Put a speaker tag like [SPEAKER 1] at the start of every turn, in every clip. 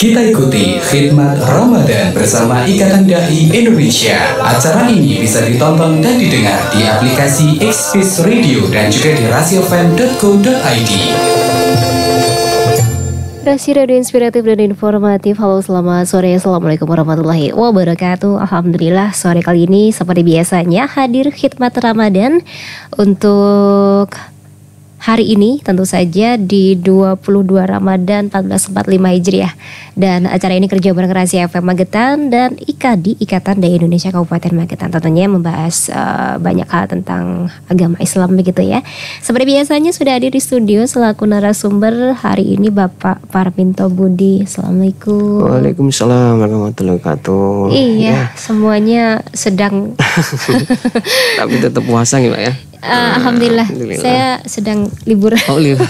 [SPEAKER 1] Kita ikuti khidmat Ramadan bersama Ikatan Dai Indonesia. Acara ini bisa ditonton dan didengar di aplikasi Xpeace Radio dan juga di rasiofm.co.id.
[SPEAKER 2] Rasi Radio Inspiratif dan Informatif. Halo, selamat sore. Assalamualaikum warahmatullahi wabarakatuh. Alhamdulillah, sore kali ini seperti biasanya hadir khidmat Ramadan untuk hari ini, tentu saja di 22 Ramadan 1445 Hijriah. Dan acara ini kerja bareng Rasi FM Magetan dan IKADI, Ikatan Dai Indonesia Kabupaten Magetan. Tentunya membahas banyak hal tentang agama Islam begitu ya. Seperti biasanya sudah hadir di studio selaku narasumber hari ini Bapak Parminto Budi. Assalamualaikum.
[SPEAKER 3] Waalaikumsalam warahmatullahi wabarakatuh.
[SPEAKER 2] Iya, semuanya sedang
[SPEAKER 3] tapi tetap puasa nih Pak ya.
[SPEAKER 2] Alhamdulillah, saya sedang libur.
[SPEAKER 3] Oh, libur.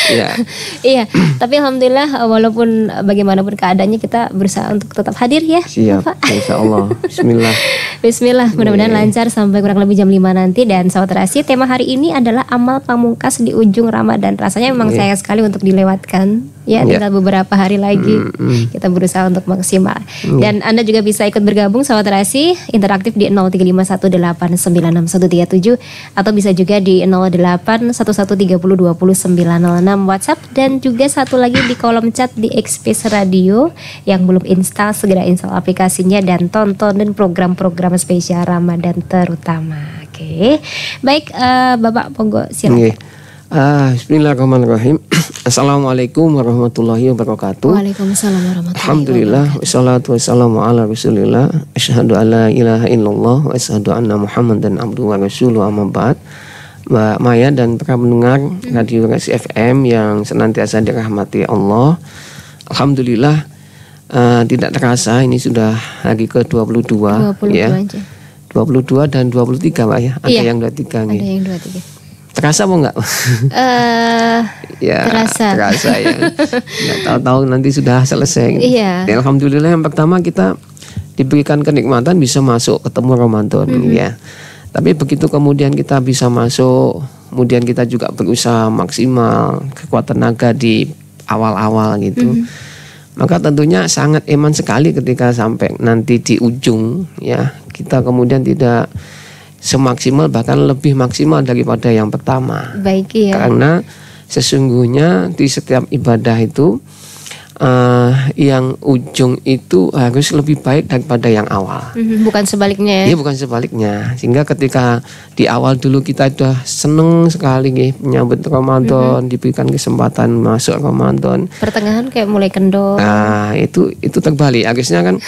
[SPEAKER 3] Ya.
[SPEAKER 2] Iya, tapi alhamdulillah walaupun bagaimanapun keadaannya kita berusaha untuk tetap hadir ya.
[SPEAKER 3] Siap, insya Allah. Bismillah.
[SPEAKER 2] Bismillah, mudah-mudahan lancar sampai kurang lebih jam 5 nanti. Dan sahabat Rasi, tema hari ini adalah amal pamungkas di ujung Ramadan. Rasanya memang sayang sekali untuk dilewatkan. Ya, tinggal beberapa hari lagi. Kita berusaha untuk maksimal. Dan Anda juga bisa ikut bergabung sahabat Rasi, interaktif di 0351896137 atau bisa juga di 0811302096 WhatsApp, dan juga satu lagi di kolom chat di Xpeace Radio. Yang belum install, segera install aplikasinya dan tonton dan program-program spesial Ramadan terutama. Oke. Baik, Bapak Ponggo silakan.
[SPEAKER 3] Bismillahirrahmanirrahim. Assalamualaikum warahmatullahi wabarakatuh.
[SPEAKER 2] Waalaikumsalam warahmatullahi
[SPEAKER 3] Alhamdulillah, wassalatu wassalamu ala rasulillah. Asyhadu an la ilaha illallah wa asyhadu anna Muhammadan abduhu wa rasuluhu, amma ba'd. Mbak Maya dan para pendengar Radio Rasi FM yang senantiasa dirahmati Allah. Alhamdulillah, tidak terasa ini sudah hari ke-22 ya.
[SPEAKER 2] Aja.
[SPEAKER 3] 22 dan 23 Pak ya. Ada yang 23 nih.
[SPEAKER 2] Ada yang 23.
[SPEAKER 3] Terasa apa enggak? Ya, terasa ya. Nggak tahu-tahu nanti sudah selesai.
[SPEAKER 2] Iya.
[SPEAKER 3] Ya, alhamdulillah, yang pertama kita diberikan kenikmatan bisa masuk ketemu Ramadan ya. Tapi begitu kemudian kita bisa masuk, kemudian kita juga berusaha maksimal kekuatan tenaga di awal-awal gitu. Maka tentunya sangat iman sekali ketika sampai nanti di ujung ya, kita kemudian tidak semaksimal, bahkan lebih maksimal daripada yang pertama.
[SPEAKER 2] Baik ya.
[SPEAKER 3] Karena sesungguhnya di setiap ibadah itu yang ujung itu harus lebih baik daripada yang awal.
[SPEAKER 2] Bukan sebaliknya ya?
[SPEAKER 3] Iya, bukan sebaliknya. Sehingga ketika di awal dulu kita sudah seneng sekali nih menyambut Ramadan, diberikan kesempatan masuk Ramadan.
[SPEAKER 2] Pertengahan kayak mulai kendor.
[SPEAKER 3] Nah, itu terbalik. Harusnya kan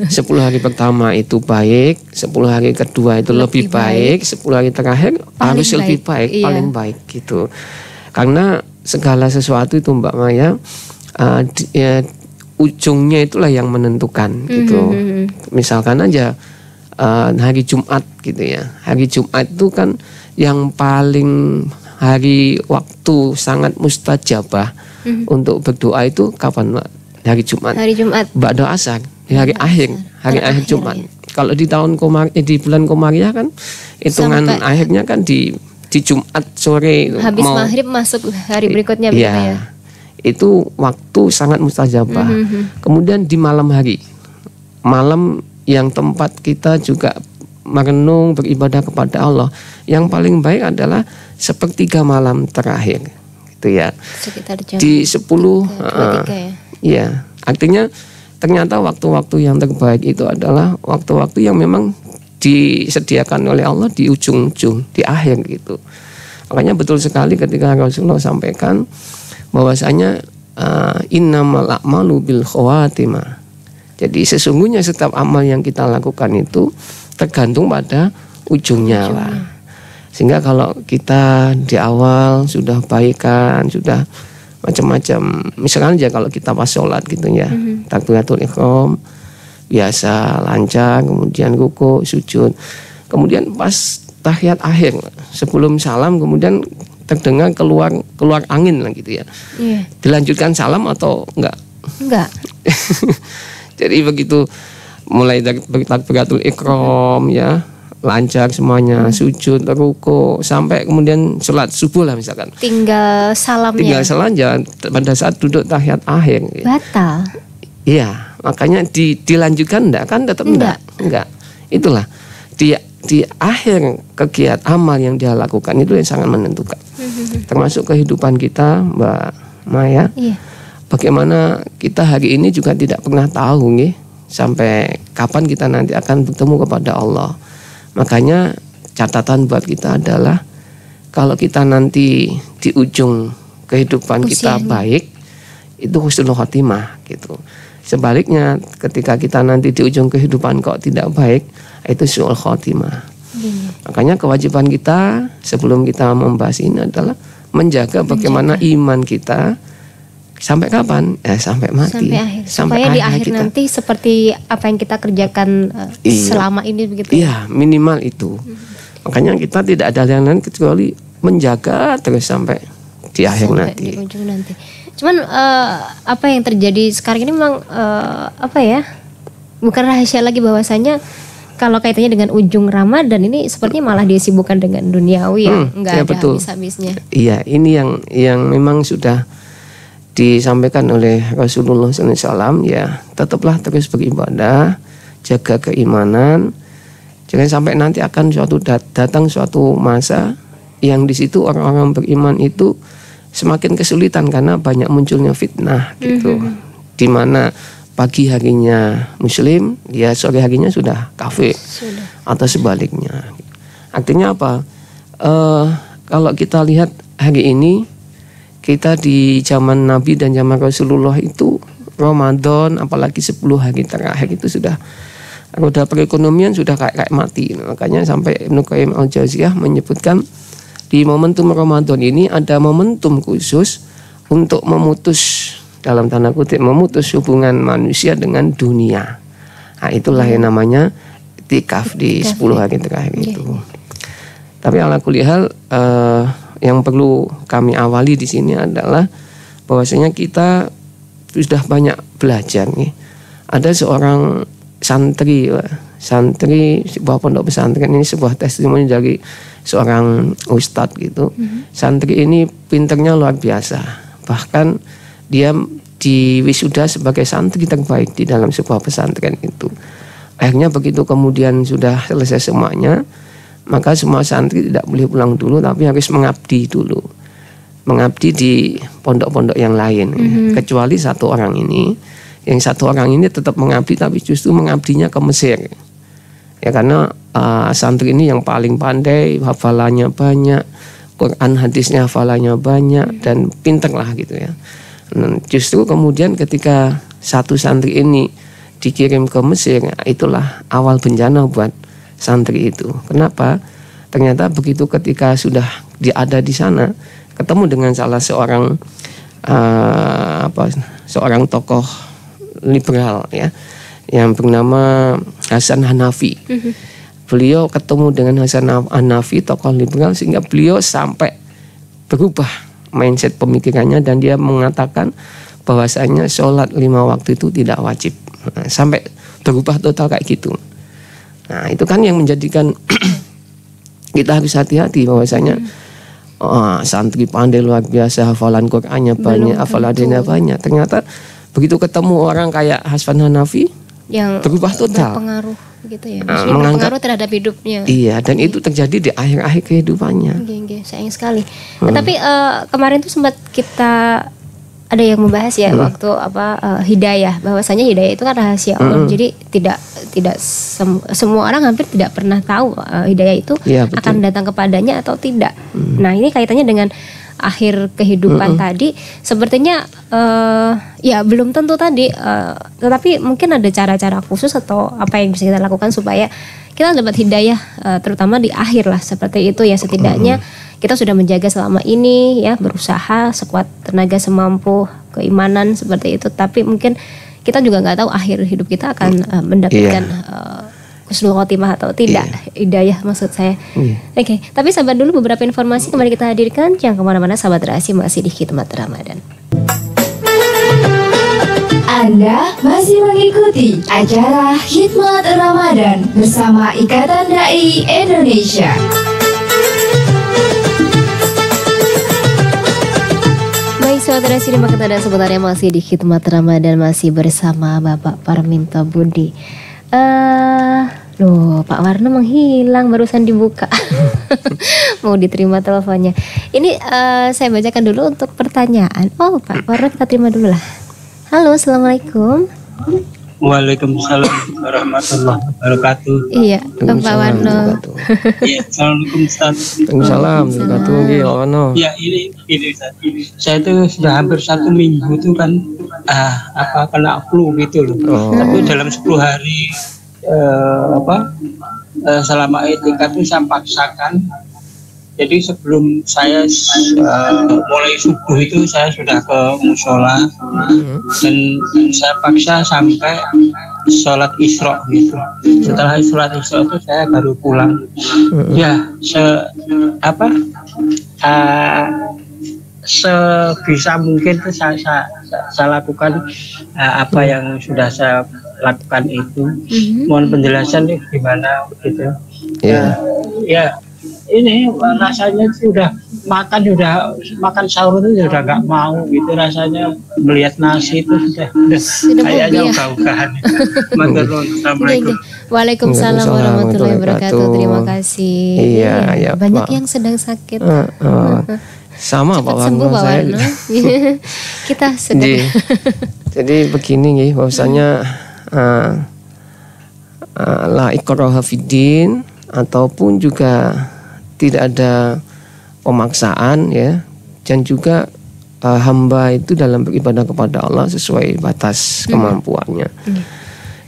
[SPEAKER 3] 10 hari pertama itu baik, 10 hari kedua itu lebih baik, 10 hari terakhir harus lebih baik, paling baik gitu. Karena segala sesuatu itu Mbak Maya, ujungnya itulah yang menentukan gitu. Misalkan aja hari Jumat gitu ya. Hari Jumat itu kan yang paling hari waktu sangat mustajabah untuk berdoa itu kapan Mbak? Hari Jumat. Hari Jumat. Ba'da asar, di hari akhir, hari akhir Jumat. Ya. Kalau di tahun di bulan Komariah kan hitungan akhirnya kan di Jumat sore.
[SPEAKER 2] Habis maghrib masuk hari berikutnya begitu ya.
[SPEAKER 3] Itu waktu sangat mustajabah. Kemudian di malam hari, malam yang tempat kita juga merenung beribadah kepada Allah, yang paling baik adalah sepertiga malam terakhir gitu ya. Sekitar jam di 10 ya. Artinya ternyata waktu-waktu yang terbaik itu adalah waktu-waktu yang memang disediakan oleh Allah di ujung-ujung, di akhir gitu. Makanya betul sekali ketika Rasulullah sampaikan bahwasanya innamal a'malu bil khawatimah. Jadi sesungguhnya setiap amal yang kita lakukan itu tergantung pada ujungnya lah. Sehingga kalau kita di awal sudah baikan, sudah macam-macam, misalkan aja kalau kita pas sholat gitu ya, takbiratul ihram biasa lancar, kemudian ruku, sujud, kemudian pas tahiyat akhir sebelum salam kemudian terdengar keluar angin lah gitu ya. Dilanjutkan salam atau enggak? Enggak. Jadi begitu mulai dari takbiratul ihram ya, lancar semuanya, sujud, ruku, sampai kemudian sholat subuh lah misalkan.
[SPEAKER 2] Tinggal salamnya.
[SPEAKER 3] Tinggal salam aja pada saat duduk tahiyat akhir.
[SPEAKER 2] Batal.
[SPEAKER 3] Iya, makanya dilanjutkan enggak kan tetap enggak. Itulah di akhir kegiatan amal yang dia lakukan itu yang sangat menentukan. Termasuk kehidupan kita, Mbak Maya.
[SPEAKER 2] Iya.
[SPEAKER 3] Bagaimana kita hari ini juga tidak pernah tahu nih sampai kapan kita nanti akan bertemu kepada Allah. Makanya catatan buat kita adalah kalau kita nanti di ujung kehidupan kita baik, itu husnul khotimah gitu. Sebaliknya ketika kita nanti di ujung kehidupan kok tidak baik, itu su'ul khotimah. Makanya kewajiban kita sebelum kita membahas ini adalah menjaga bagaimana iman kita sampai kapan? Sampai mati.
[SPEAKER 2] Sampai akhir. Supaya di akhir kita nanti seperti apa yang kita kerjakan selama ini begitu.
[SPEAKER 3] Iya, minimal itu. Makanya kita tidak ada yang lain kecuali menjaga terus sampai di akhir nanti.
[SPEAKER 2] Di ujung nanti. Cuman apa yang terjadi sekarang ini memang bukan rahasia lagi bahwasanya kalau kaitannya dengan ujung Ramadan ini sepertinya malah disibukkan dengan duniawi ya, nggak ada habis-habisnya.
[SPEAKER 3] Iya, ini yang memang sudah disampaikan oleh Rasulullah SAW, ya tetaplah terus beribadah, jaga keimanan, jangan sampai nanti akan datang suatu masa yang di situ orang-orang beriman itu semakin kesulitan karena banyak munculnya fitnah gitu, di mana pagi harinya Muslim, ya sore harinya sudah kafir atau sebaliknya. Artinya apa? Kalau kita lihat hari ini, kita di zaman Nabi dan zaman Rasulullah itu Ramadan, apalagi 10 hari terakhir itu sudah roda perekonomian sudah kayak mati. Makanya sampai Ibnu Qayyim Al-Jauziyah menyebutkan di momentum Ramadan ini ada momentum khusus untuk memutus, dalam tanda kutip, memutus hubungan manusia dengan dunia. Nah, itulah yang namanya i'tikaf di 10 hari terakhir itu. Tapi ala kulli hal, yang perlu kami awali di sini adalah bahwasanya kita sudah banyak belajar nih. Ada seorang santri sebuah pondok pesantren, ini sebuah testimoni dari seorang ustadz gitu. Santri ini pinternya luar biasa. Bahkan dia diwisuda sebagai santri terbaik di dalam sebuah pesantren itu. Akhirnya begitu kemudian sudah selesai semuanya, maka semua santri tidak boleh pulang dulu, tapi harus mengabdi dulu. Mengabdi di pondok-pondok yang lain. Kecuali satu orang ini. Yang satu orang ini tetap mengabdi, tapi justru mengabdinya ke Mesir. Ya karena santri ini yang paling pandai, hafalannya banyak, Quran hadisnya hafalannya banyak, dan pinter lah gitu ya. Dan justru kemudian ketika satu santri ini dikirim ke Mesir, itulah awal bencana buat santri itu. Kenapa? Ternyata begitu ketika sudah ada di sana, ketemu dengan salah seorang seorang tokoh liberal ya, yang bernama Hasan Hanafi. Beliau ketemu dengan Hasan Hanafi, tokoh liberal, sehingga beliau sampai berubah mindset pemikirannya dan dia mengatakan bahwasanya sholat 5 waktu itu tidak wajib. Sampai berubah total kayak gitu. Nah itu kan yang menjadikan kita harus hati-hati bahwasanya santri pandai luar biasa, hafalan Qur'annya banyak, hafalannya banyak. Ternyata begitu ketemu orang kayak Hasan Hanafi
[SPEAKER 2] yang
[SPEAKER 3] berubah total,
[SPEAKER 2] berpengaruh gitu ya, berpengaruh terhadap hidupnya.
[SPEAKER 3] Iya, dan itu terjadi di akhir-akhir kehidupannya.
[SPEAKER 2] Sayang sekali. Tapi kemarin tuh sempat kita ada yang membahas ya waktu hidayah, bahwasanya hidayah itu kan rahasia Allah. Jadi tidak semua orang hampir tidak pernah tahu hidayah itu akan datang kepadanya atau tidak. Nah, ini kaitannya dengan akhir kehidupan tadi. Sepertinya ya belum tentu tadi, tetapi mungkin ada cara-cara khusus atau apa yang bisa kita lakukan supaya kita dapat hidayah, terutama di akhir lah, seperti itu ya. Setidaknya kita sudah menjaga selama ini ya, berusaha sekuat tenaga semampu, keimanan seperti itu. Tapi mungkin kita juga nggak tahu akhir hidup kita akan mendapatkan husnul khotimah atau tidak, hidayah maksud saya. Oke, tapi sabar dulu, beberapa informasi kembali kita hadirkan. Jangan kemana-mana sahabat Rahasia, masih di Khidmat Ramadan.
[SPEAKER 4] Anda masih mengikuti acara Khidmat Ramadan bersama Ikatan Dai Indonesia.
[SPEAKER 2] Baik saudara simak kita dan sebenarnya masih di Khidmat Ramadan, masih bersama Bapak Parminto Budi. Loh, Pak Warno menghilang, barusan dibuka. Mau diterima teleponnya. Ini saya bacakan dulu untuk pertanyaan. Oh, Pak Warno kita terima dulu lah. Halo, Assalamualaikum.
[SPEAKER 5] Waalaikumsalam warahmatullahi wabarakatuh.
[SPEAKER 2] Iya, Pak Warno.
[SPEAKER 5] Iya, assalamualaikum Ustaz.
[SPEAKER 3] Waalaikumsalam warahmatullahi.
[SPEAKER 5] Ya, ini Ustaz. Saya itu sudah hampir 1 minggu itu kan kena flu gitu loh. Tapi dalam 10 hari selama etika itu saya paksakan. Jadi sebelum saya mulai subuh itu saya sudah ke musola dan saya paksa sampai sholat Isra gitu. Setelah sholat Isra itu saya baru pulang. Ya, sebisa mungkin itu saya lakukan apa yang sudah saya lakukan itu. Mohon penjelasan nih gimana gitu. Ya. Ini rasanya sudah makan sahur itu sudah nggak mau gitu, rasanya melihat nasi itu sudah kayaknya ogah-ogahan. Assalamualaikum.
[SPEAKER 2] Waalaikumsalam warahmatullahi wabarakatuh. Terima kasih.
[SPEAKER 3] Iya,
[SPEAKER 2] banyak
[SPEAKER 3] Pak.
[SPEAKER 2] yang sedang sakit.
[SPEAKER 3] Sama
[SPEAKER 2] cepat
[SPEAKER 3] Pak Warno,
[SPEAKER 2] sembuh Pak
[SPEAKER 3] saya
[SPEAKER 2] Warno. Kita sedang.
[SPEAKER 3] Jadi begini nih, bahwasanya la ikraha fiddin, ataupun juga tidak ada pemaksaan ya, dan juga hamba itu dalam beribadah kepada Allah sesuai batas kemampuannya.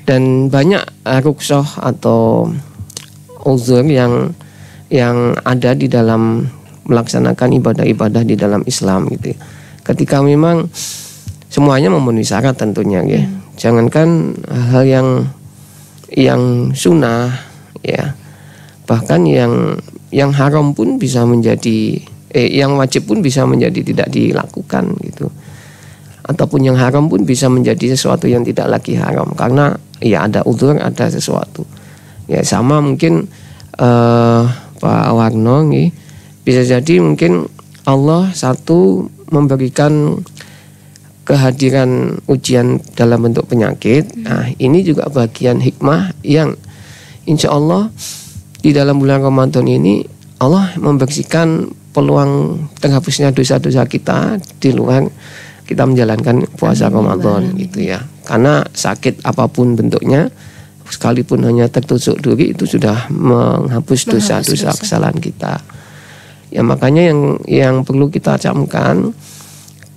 [SPEAKER 3] Dan banyak rukhsah atau uzur yang ada di dalam melaksanakan ibadah-ibadah di dalam Islam gitu. Ketika memang semuanya memenuhi syarat tentunya ya. Jangankan hal yang sunnah ya, bahkan yang haram pun bisa menjadi yang wajib pun bisa menjadi tidak dilakukan gitu, ataupun yang haram pun bisa menjadi sesuatu yang tidak lagi haram karena ya ada udzur, ada sesuatu ya. Sama mungkin Pak Warno nih, bisa jadi mungkin Allah satu memberikan kehadiran ujian dalam bentuk penyakit. Nah, ini juga bagian hikmah yang insya Allah di dalam bulan Ramadan ini Allah membersihkan peluang terhapusnya dosa-dosa kita di luar kita menjalankan puasa Ramadan gitu ya. Karena sakit apapun bentuknya, sekalipun hanya tertusuk duri, itu sudah menghapus dosa-dosa kesalahan kita. Ya makanya yang perlu kita camkan,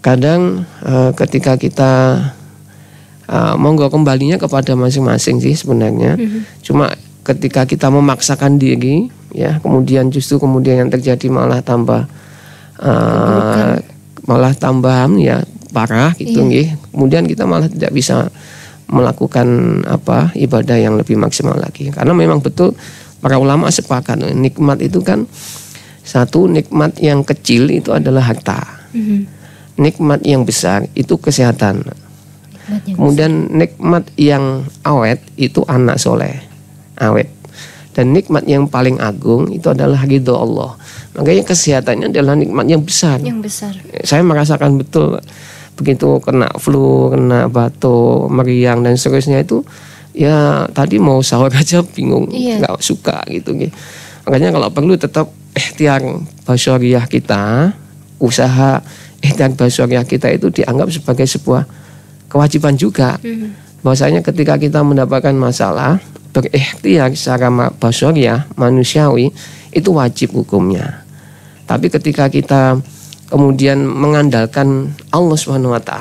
[SPEAKER 3] kadang ketika kita monggo kembalinya kepada masing-masing sih sebenarnya. Cuma ketika kita memaksakan diri ya, kemudian yang terjadi malah tambah ya parah gitu nggih. Kemudian kita malah tidak bisa melakukan ibadah yang lebih maksimal lagi. Karena memang betul para ulama sepakat nikmat itu kan, satu nikmat yang kecil itu adalah harta. Nikmat yang besar itu kesehatan. Kemudian nikmat yang awet itu anak soleh. Awet. Dan nikmat yang paling agung itu adalah ridho Allah. Makanya kesehatannya adalah nikmat yang besar. Saya merasakan betul begitu kena flu, kena batuk, meriang dan seterusnya itu ya tadi mau sahur aja bingung, nggak suka gitu. Makanya kalau perlu tetap ikhtiar basyariah kita, usaha ikhtiar basyariah kita itu dianggap sebagai sebuah kewajiban juga. Bahwasanya ketika kita mendapatkan masalah, berikhtiar secara basyariah manusiawi itu wajib hukumnya. Tapi ketika kita kemudian mengandalkan Allah SWT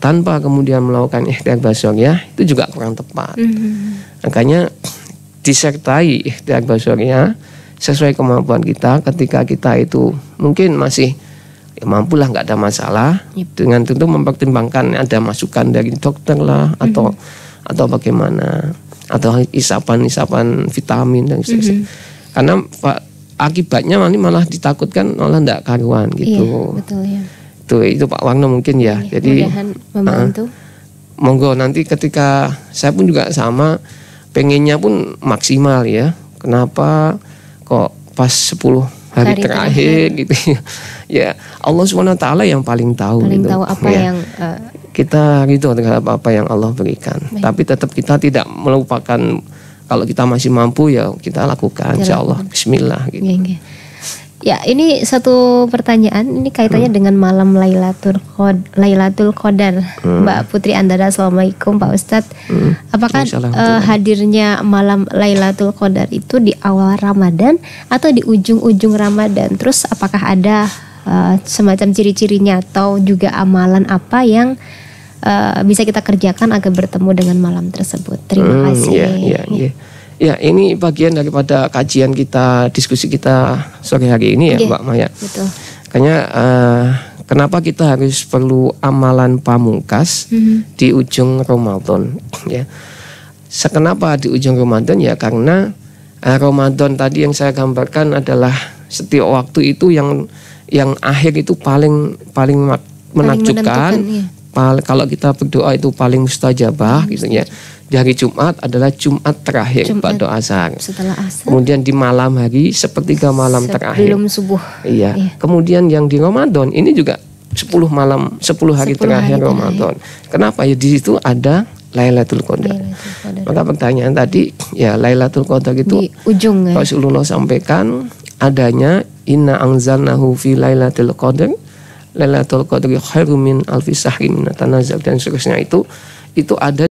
[SPEAKER 3] tanpa kemudian melakukan ikhtiar basyariah, itu juga kurang tepat. Makanya disertai ikhtiar basyariah sesuai kemampuan kita. Ketika kita itu mungkin masih mampulah, nggak ada masalah, dengan tentu mempertimbangkan ada masukan dari dokter lah atau bagaimana, atau isapan vitamin dan sebagainya. Karena akibatnya malah ditakutkan malah tidak karuan gitu.
[SPEAKER 2] Iya, betul ya.
[SPEAKER 3] Itu Pak Warno mungkin ya. Jadi
[SPEAKER 2] mudahan membantu.
[SPEAKER 3] monggo nanti ketika saya pun juga sama, pengennya pun maksimal ya. Kenapa kok pas 10 hari terakhir gitu ya. Allah SWT yang paling tahu
[SPEAKER 2] paling
[SPEAKER 3] gitu.
[SPEAKER 2] tahu apa
[SPEAKER 3] ya.
[SPEAKER 2] yang
[SPEAKER 3] Kita gitu terhadap apa yang Allah berikan.
[SPEAKER 2] Baik.
[SPEAKER 3] Tapi tetap kita tidak melupakan, kalau kita masih mampu ya kita lakukan, insya Allah. Bismillah gitu.
[SPEAKER 2] Ya, ini satu pertanyaan, ini kaitannya dengan malam Lailatul Qadar. Mbak Putri Andara, Assalamualaikum Pak Ustadz. Apakah hadirnya malam Lailatul Qadar itu di awal Ramadan atau di ujung-ujung Ramadan? Terus apakah ada semacam ciri-cirinya atau juga amalan apa yang bisa kita kerjakan agar bertemu dengan malam tersebut? Terima kasih.
[SPEAKER 3] Ya, ini bagian daripada kajian kita, diskusi kita sore hari ini ya, Mbak Maya.
[SPEAKER 2] Betul.
[SPEAKER 3] Makanya kenapa kita harus perlu amalan pamungkas di ujung Ramadan ya. Kenapa di ujung Ramadan ya? Karena Ramadan tadi yang saya gambarkan adalah setiap waktu itu yang akhir itu paling menakjubkan. Kalau kita berdoa itu paling mustajabah gitu ya. Di hari Jumat adalah Jumat terakhir pada asar.
[SPEAKER 2] Setelah asar.
[SPEAKER 3] Kemudian di malam hari sepertiga malam terakhir.
[SPEAKER 2] Sebelum subuh.
[SPEAKER 3] Iya. Kemudian yang di Ramadan ini juga 10 hari terakhir Ramadan. Kenapa ya? Di situ ada Lailatul Qadar. Maka pertanyaan tadi ya, Lailatul Qadar itu
[SPEAKER 2] di ujung ya.
[SPEAKER 3] Rasulullah sampaikan adanya inna anzalnahu fi Lailatul Qadar. Lailatul Qadri khairum min alfi syahrin tanazzal dan seterusnya itu ada.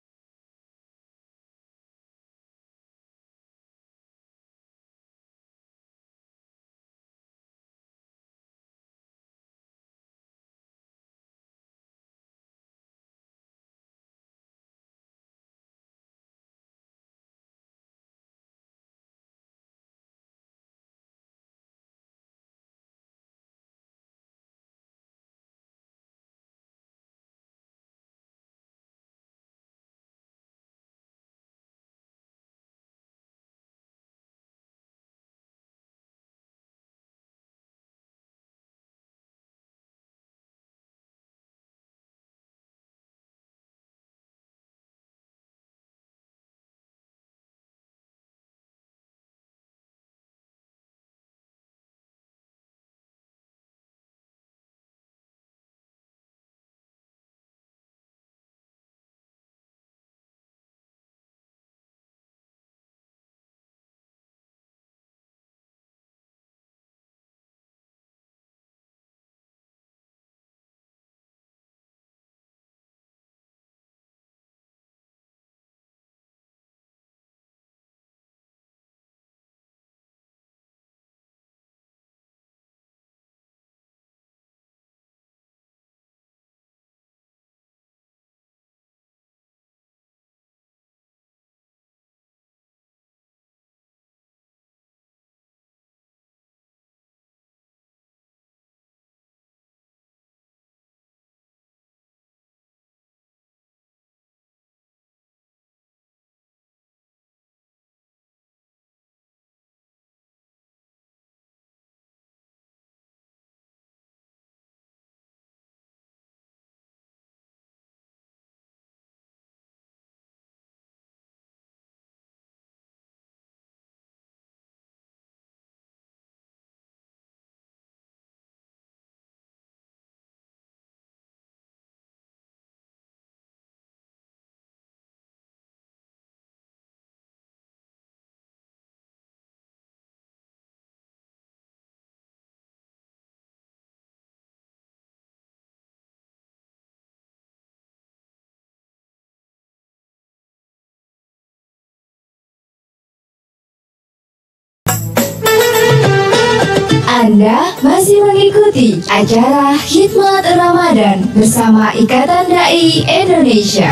[SPEAKER 4] Anda masih mengikuti acara Khidmat Ramadan bersama Ikatan Dai Indonesia.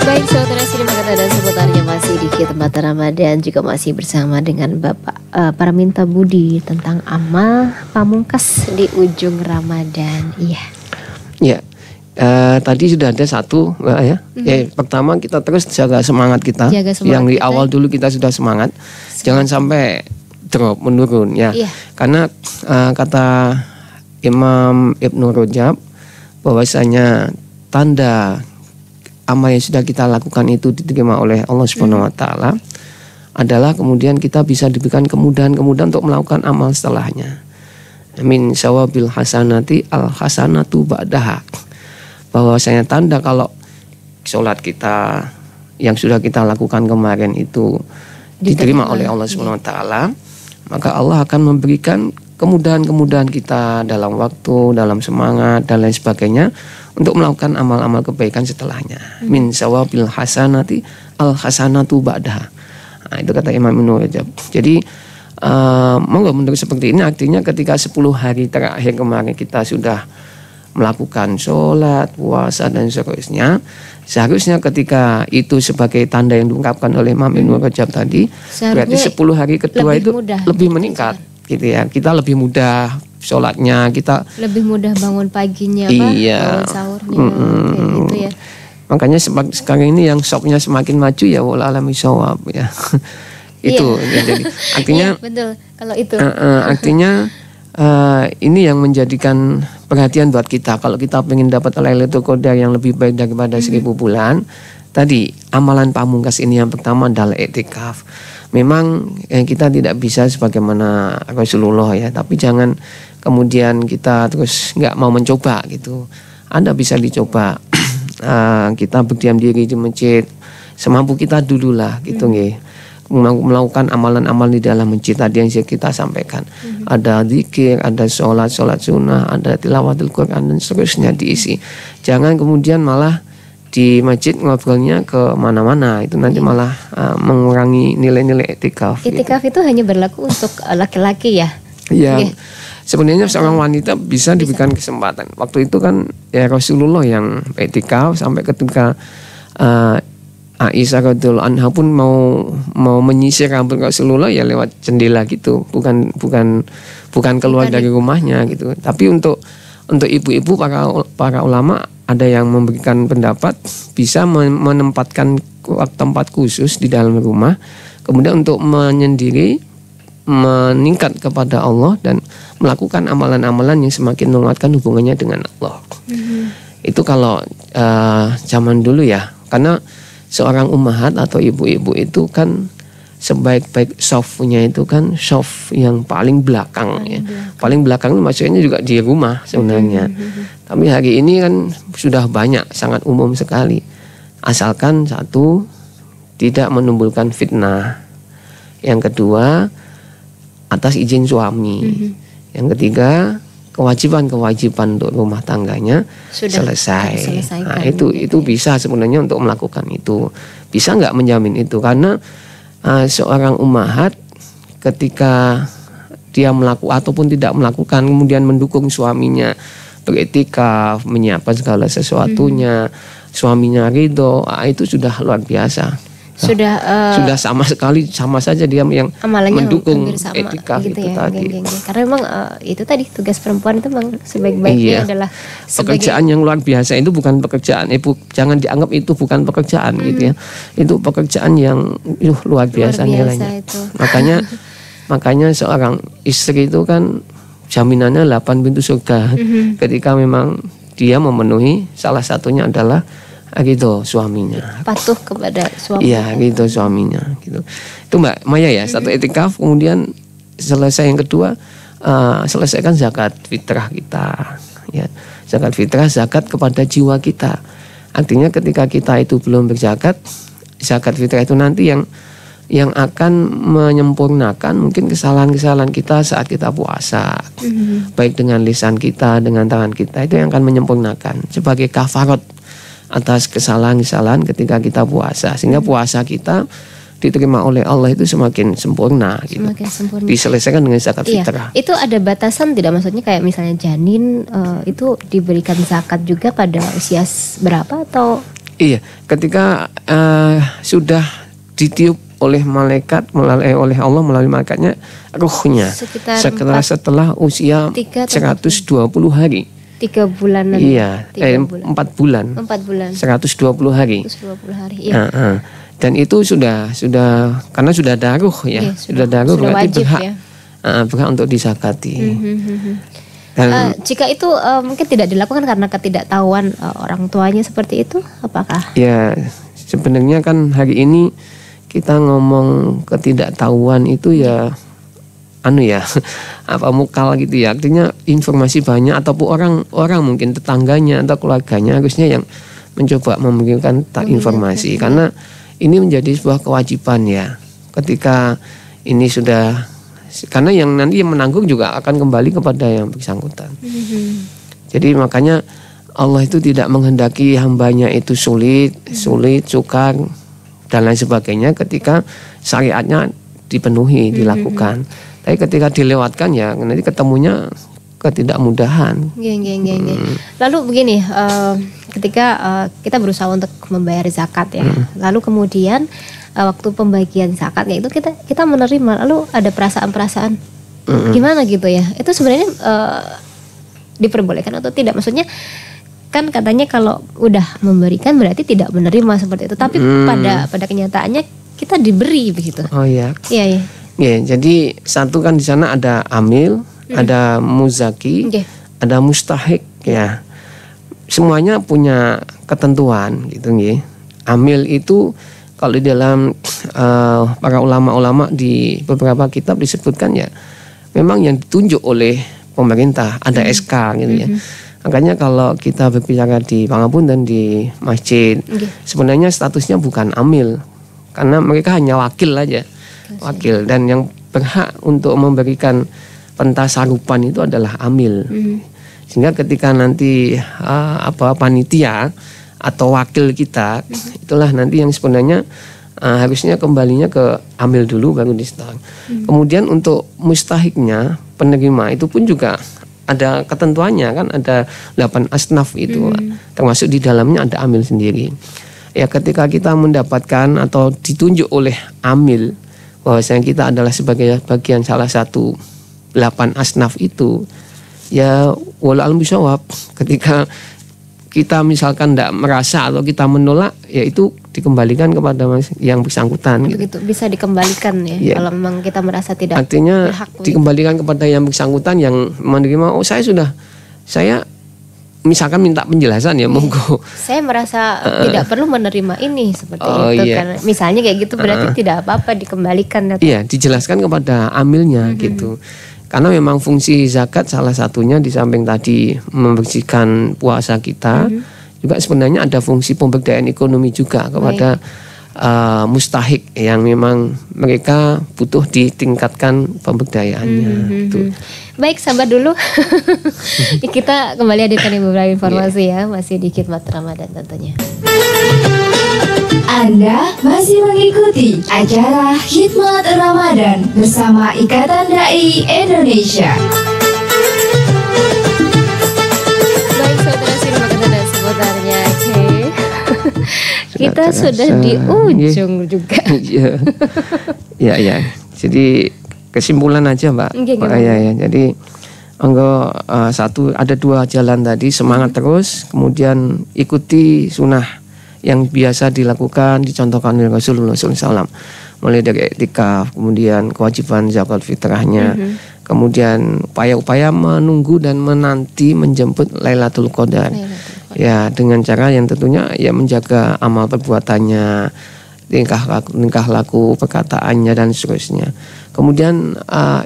[SPEAKER 2] Baik saudara, terima kasih dan seputarnya masih di Khidmat Ramadan, juga masih bersama dengan Bapak Paraminta Budi tentang amal pamungkas di ujung Ramadan. Iya.
[SPEAKER 3] Ya. Tadi sudah ada satu ya. Pertama kita terus jaga semangat kita. Yang di awal dulu kita sudah semangat. Jangan sampai drop, menurun ya. Karena kata Imam Ibnu Rajab, bahwasanya tanda amal yang sudah kita lakukan itu diterima oleh Allah Subhanahu wa taala adalah kemudian kita bisa diberikan kemudahan-kemudahan untuk melakukan amal setelahnya. Min sawabil hasanati al hasanatu ba'daha. Bahwasanya tanda kalau sholat kita yang sudah kita lakukan kemarin itu diterima oleh Allah Subhanahu wa taala, maka Allah akan memberikan kemudahan-kemudahan kita dalam waktu, dalam semangat dan lain sebagainya untuk melakukan amal-amal kebaikan setelahnya. Min sawabil hasanati al hasanatu ba'daha. Nah, itu kata Imam Ibnu Rajab. Jadi monggo menurut seperti ini artinya ketika 10 hari terakhir kemarin kita sudah melakukan sholat, puasa dan seterusnya, seharusnya ketika itu sebagai tanda yang diungkapkan oleh Imam Ibnu Rajab tadi, berarti 10 hari kedua itu lebih meningkat gitu ya. Kita lebih mudah sholatnya, kita
[SPEAKER 2] lebih mudah bangun paginya,
[SPEAKER 3] iya,
[SPEAKER 2] bangun sahurnya, kayak gitu ya.
[SPEAKER 3] Makanya sekarang ini yang shopnya semakin maju ya wal alami shawab ya. Itu ya, jadi artinya
[SPEAKER 2] betul kalau itu
[SPEAKER 3] artinya ini yang menjadikan perhatian buat kita. Kalau kita ingin dapat Lailatul Qadar yang lebih baik daripada 1000 bulan, tadi amalan pamungkas ini yang pertama adalah i'tikaf. Memang kita tidak bisa sebagaimana Rasulullah ya, tapi jangan kemudian kita terus nggak mau mencoba gitu. Anda bisa dicoba. Kita berdiam diri di masjid semampu kita dulu lah gitu nggih. Melakukan amalan-amalan di dalam masjid tadi yang kita sampaikan. Ada zikir, ada sholat sunnah, ada tilawatul Quran dan seterusnya diisi. Jangan kemudian malah di masjid ngobrolnya ke mana-mana, itu nanti malah mengurangi nilai-nilai i'tikaf.
[SPEAKER 2] I'tikaf itu hanya berlaku untuk laki-laki ya?
[SPEAKER 3] Iya. Sebenarnya seorang wanita bisa diberikan kesempatan. Waktu itu kan ya Rasulullah yang i'tikaf sampai ketika Aisyah radhiyallahu anha pun mau menyisir rambut Rasulullah ya lewat jendela gitu, bukan keluar dari rumahnya gitu. Tapi untuk ibu-ibu para ulama ada yang memberikan pendapat bisa menempatkan tempat khusus di dalam rumah, kemudian untuk menyendiri meningkat kepada Allah dan melakukan amalan-amalan yang semakin menguatkan hubungannya dengan Allah. Itu kalau zaman dulu ya, karena seorang ummahat atau ibu-ibu itu kan sebaik-baik softnya itu kan soft yang paling belakang ya. Paling belakang maksudnya juga di rumah sebenarnya. Tapi hari ini kan sudah banyak, sangat umum sekali. Asalkan satu, tidak menimbulkan fitnah. Yang kedua, atas izin suami. Yang ketiga, kewajiban untuk rumah tangganya sudah selesai. Nah, itu bisa sebenarnya untuk melakukan itu. Bisa nggak menjamin itu karena seorang ummahat ketika dia melakukan ataupun tidak melakukan kemudian mendukung suaminya beriktikaf, menyiapkan segala sesuatunya, suaminya ridho, itu sudah luar biasa. Sudah sama saja dia yang mendukung etika
[SPEAKER 2] gitu
[SPEAKER 3] itu
[SPEAKER 2] ya,
[SPEAKER 3] tadi.
[SPEAKER 2] Karena memang itu tadi tugas perempuan itu memang sebaik-baiknya adalah
[SPEAKER 3] pekerjaan yang luar biasa. Itu bukan pekerjaan, jangan dianggap itu bukan pekerjaan gitu ya. Itu pekerjaan yang luar biasa nilainya. Makanya seorang istri itu kan jaminannya 8 pintu surga. Ketika memang dia memenuhi, salah satunya adalah gitu suaminya,
[SPEAKER 2] patuh kepada suaminya.
[SPEAKER 3] Iya gitu suaminya gitu. Itu Mbak Maya ya, satu i'tikaf, kemudian selesai yang kedua selesaikan zakat fitrah kita ya. Zakat fitrah, zakat kepada jiwa kita. Artinya ketika kita itu belum berzakat, zakat fitrah itu nanti yang akan menyempurnakan mungkin kesalahan-kesalahan kita saat kita puasa. Baik dengan lisan kita, dengan tangan kita, itu yang akan menyempurnakan sebagai kafarat atas kesalahan-kesalahan ketika kita puasa, sehingga puasa kita diterima oleh Allah itu semakin sempurna gitu. Diselesaikan dengan zakat fitrah.
[SPEAKER 2] Itu ada batasan tidak, maksudnya kayak misalnya janin itu diberikan zakat juga pada usia berapa atau?
[SPEAKER 3] Iya, ketika sudah ditiup oleh malaikat oleh Allah melalui malaikatnya ruhnya setelah usia 120 hari.
[SPEAKER 2] 3 bulanan.
[SPEAKER 3] Iya, 4 bulan.
[SPEAKER 2] 4 bulan.
[SPEAKER 3] 120 hari.
[SPEAKER 2] 120 hari. Iya.
[SPEAKER 3] Dan itu sudah karena sudah daruh ya. Sudah daruh berarti
[SPEAKER 2] wajib,
[SPEAKER 3] berhak
[SPEAKER 2] ya?
[SPEAKER 3] Berhak untuk disakati.
[SPEAKER 2] Jika itu mungkin tidak dilakukan karena ketidaktahuan orang tuanya seperti itu, apakah?
[SPEAKER 3] Ya, sebenarnya kan hari ini kita ngomong ketidaktahuan itu ya apa mukal gitu ya, artinya informasi banyak ataupun orang mungkin tetangganya atau keluarganya harusnya yang mencoba memberikan informasi, karena ini menjadi sebuah kewajiban ya, ketika ini sudah, karena yang nanti yang menanggung juga akan kembali kepada yang bersangkutan. Jadi makanya Allah itu tidak menghendaki hambanya itu sulit, sukar dan lain sebagainya ketika syariatnya dipenuhi, dilakukan. Tapi ketika dilewatkan ya nanti ketemunya ketidakmudahan.
[SPEAKER 2] Lalu begini, ketika kita berusaha untuk membayar zakat ya, lalu kemudian waktu pembagian zakatnya itu kita menerima, lalu ada perasaan-perasaan gimana gitu ya, itu sebenarnya diperbolehkan atau tidak? Maksudnya kan katanya kalau udah memberikan berarti tidak menerima seperti itu, tapi pada kenyataannya kita diberi begitu.
[SPEAKER 3] Oh iya.
[SPEAKER 2] Iya.
[SPEAKER 3] Ya, jadi satu kan di sana ada amil, ada muzaki, ada mustahik ya. Semuanya punya ketentuan gitu nggih. Amil itu kalau di dalam para ulama-ulama di beberapa kitab disebutkan ya, memang yang ditunjuk oleh pemerintah, ada SK gitu ya. Makanya kalau kita berbicara di Pangapunten di masjid, sebenarnya statusnya bukan amil, karena mereka hanya wakil aja. Wakil, dan yang berhak untuk memberikan pentasarupan itu adalah amil. Sehingga ketika nanti panitia atau wakil kita, itulah nanti yang sebenarnya harusnya kembalinya ke amil dulu baru disetor. Kemudian untuk mustahiknya, penerima itu pun juga ada ketentuannya kan, ada 8 asnaf itu, termasuk di dalamnya ada amil sendiri. Ya, ketika kita mendapatkan atau ditunjuk oleh amil bahwasanya kita adalah sebagai bagian salah satu 8 asnaf itu, ya wala alam bisawab, ketika kita misalkan tidak merasa atau kita menolak, ya itu dikembalikan kepada yang bersangkutan.
[SPEAKER 2] Begitu, bisa dikembalikan ya, kalau memang kita merasa tidak
[SPEAKER 3] artinya
[SPEAKER 2] berhak,
[SPEAKER 3] dikembalikan kepada yang bersangkutan yang menerima. Oh, saya misalkan minta penjelasan ya, monggo.
[SPEAKER 2] Saya merasa tidak perlu menerima ini seperti itu kan. Misalnya kayak gitu berarti tidak apa-apa dikembalikan.
[SPEAKER 3] Iya, dijelaskan kepada amilnya gitu. Karena memang fungsi zakat salah satunya di samping tadi membersihkan puasa kita, juga sebenarnya ada fungsi pemberdayaan ekonomi juga kepada mustahik yang memang mereka butuh ditingkatkan pemberdayaannya.
[SPEAKER 2] Baik, sabar dulu. Kita kembali hadirkan beberapa informasi ya, masih di Khidmat Ramadan tentunya.
[SPEAKER 4] Anda masih mengikuti acara Khidmat Ramadan bersama Ikatan Dai Indonesia.
[SPEAKER 2] Baik, saudara simak dan seputarnya. Kita sudah di ujung juga.
[SPEAKER 3] Ya. Jadi kesimpulan aja, Mbak. Ya. Jadi ada 2 jalan tadi, semangat terus, kemudian ikuti sunnah yang biasa dilakukan, dicontohkan oleh Rasulullah SAW, mulai dari iktikaf, kemudian kewajiban zakat fitrahnya, kemudian upaya-upaya menunggu dan menanti menjemput Lailatul Qadar. Ya, dengan cara yang tentunya ya menjaga amal perbuatannya, tingkah laku perkataannya dan seterusnya. Kemudian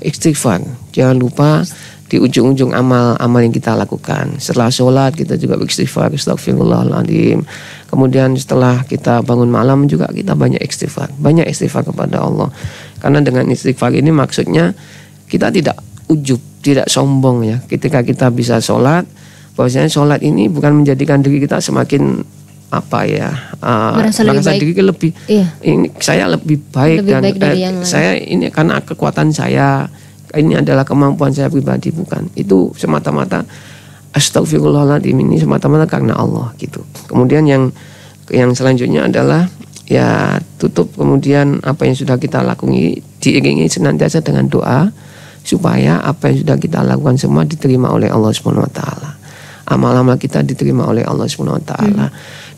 [SPEAKER 3] istighfar, jangan lupa di ujung-ujung amal yang kita lakukan. Setelah sholat kita juga beristighfar, astagfirullahaladzim. Kemudian setelah kita bangun malam juga kita banyak istighfar kepada Allah. Karena dengan istighfar ini maksudnya kita tidak ujub, tidak sombong ya. Ketika kita bisa sholat, bahwasanya sholat ini bukan menjadikan diri kita semakin merasa diri lebih, ini saya lebih baik dari yang saya ini karena kekuatan saya, ini adalah kemampuan saya pribadi, bukan. Itu semata-mata astagfirullahaladzim, ini semata-mata karena Allah gitu. Kemudian yang selanjutnya adalah ya tutup, kemudian apa yang sudah kita lakukan diiringi senantiasa dengan doa supaya apa yang sudah kita lakukan semua diterima oleh Allah Subhanahu wa taala. Amal-amal kita diterima oleh Allah Subhanahu wa taala.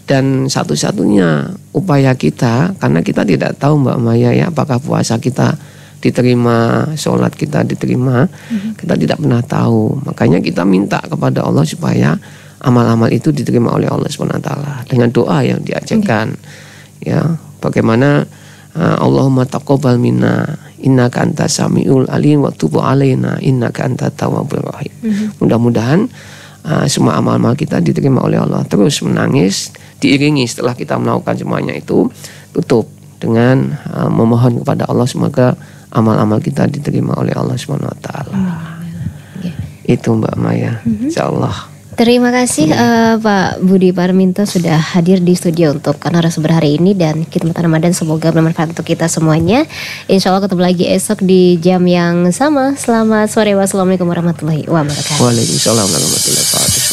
[SPEAKER 3] Dan satu-satunya upaya kita, karena kita tidak tahu Mbak Maya ya, apakah puasa kita diterima, sholat kita diterima, kita tidak pernah tahu. Makanya kita minta kepada Allah supaya amal-amal itu diterima oleh Allah SWT dengan doa yang diajarkan. Ya, bagaimana Allahumma taqabbal minna innaka antas samiul alim wa tub alaina innaka antat tawwabur rahim. Mudah-mudahan semua amal-amal kita diterima oleh Allah. Terus menangis diiringi setelah kita melakukan semuanya itu, tutup dengan memohon kepada Allah semoga amal-amal kita diterima oleh Allah SWT. Itu Mbak Maya, insyaallah.
[SPEAKER 2] Terima kasih Pak Budi Parminto sudah hadir di studio untuk narasumber hari ini, dan khidmat Ramadan semoga bermanfaat untuk kita semuanya. Insya Allah ketemu lagi esok di jam yang sama. Selamat sore, wassalamualaikum warahmatullahi wabarakatuh.
[SPEAKER 3] Waalaikumsalam warahmatullahi wabarakatuh.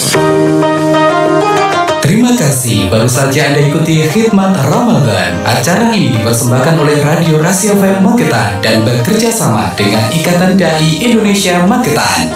[SPEAKER 1] Terima kasih, baru saja Anda ikuti khidmat Ramadan. Acara ini dipersembahkan oleh Radio Rasio FM Magetan dan bekerja sama dengan Ikatan Dai Indonesia Magetan.